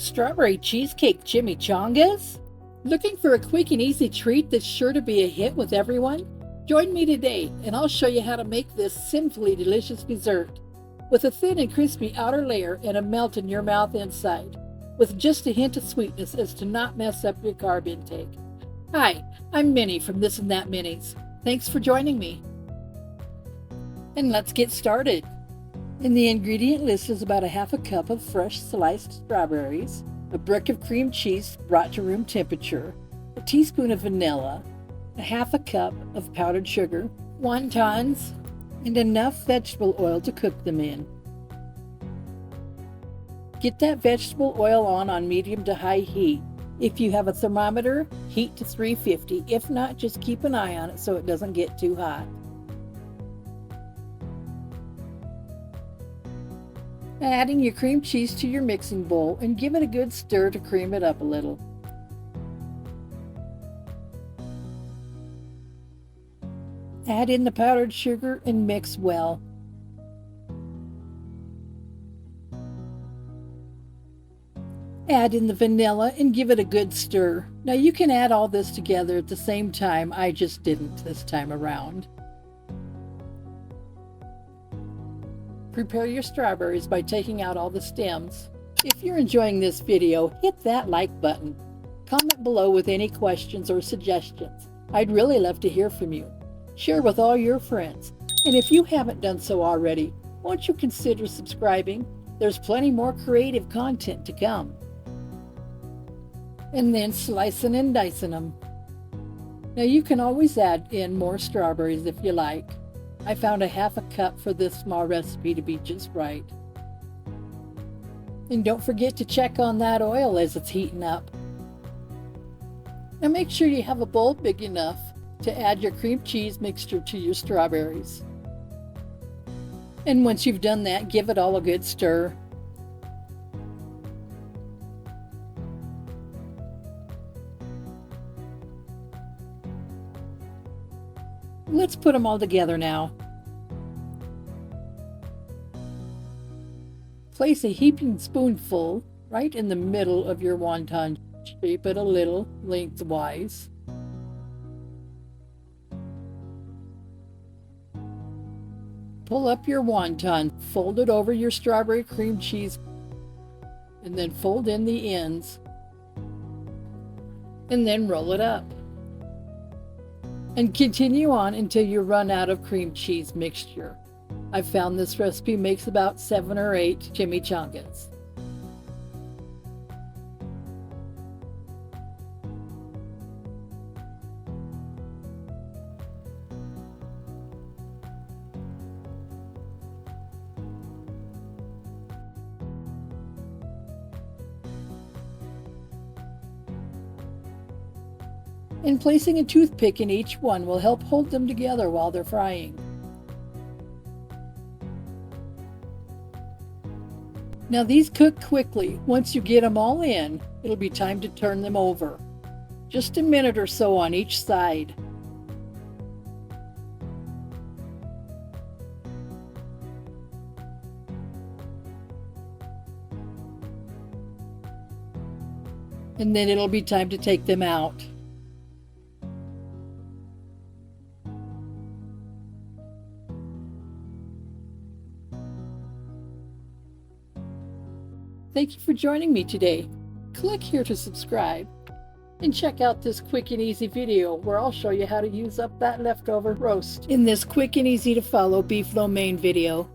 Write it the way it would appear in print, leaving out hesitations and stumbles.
Strawberry Cheesecake Chimichangas? Looking for a quick and easy treat that's sure to be a hit with everyone? Join me today and I'll show you how to make this simply delicious dessert with a thin and crispy outer layer and a melt in your mouth inside, with just a hint of sweetness as to not mess up your carb intake. Hi, I'm Minnie from This and That Minis. Thanks for joining me. And let's get started. In the ingredient list is about a half a cup of fresh sliced strawberries, a brick of cream cheese brought to room temperature, a teaspoon of vanilla, a half a cup of powdered sugar, wontons, and enough vegetable oil to cook them in. Get that vegetable oil on medium to high heat. If you have a thermometer, heat to 350. If not, just keep an eye on it so it doesn't get too hot. Adding your cream cheese to your mixing bowl and give it a good stir to cream it up a little. Add in the powdered sugar and mix well. Add in the vanilla and give it a good stir. Now you can add all this together at the same time. I just didn't this time around. Prepare your strawberries by taking out all the stems. If you're enjoying this video, hit that like button. Comment below with any questions or suggestions. I'd really love to hear from you. Share with all your friends. And if you haven't done so already, won't you consider subscribing? There's plenty more creative content to come. And then slicing and dicing them. Now you can always add in more strawberries if you like. I found a half a cup for this small recipe to be just right. And don't forget to check on that oil as it's heating up. Now make sure you have a bowl big enough to add your cream cheese mixture to your strawberries. And once you've done that, give it all a good stir. Let's put them all together now. Place a heaping spoonful right in the middle of your wonton. Shape it a little lengthwise. Pull up your wonton, fold it over your strawberry cream cheese, and then fold in the ends, and then roll it up. And continue on until you run out of cream cheese mixture. I've found this recipe makes about 7 or 8 chimichangas. And placing a toothpick in each one will help hold them together while they're frying. Now these cook quickly. Once you get them all in, it'll be time to turn them over. Just a minute or so on each side. And then it'll be time to take them out. Thank you for joining me today. Click here to subscribe and check out this quick and easy video where I'll show you how to use up that leftover roast in this quick and easy to follow beef lo mein video.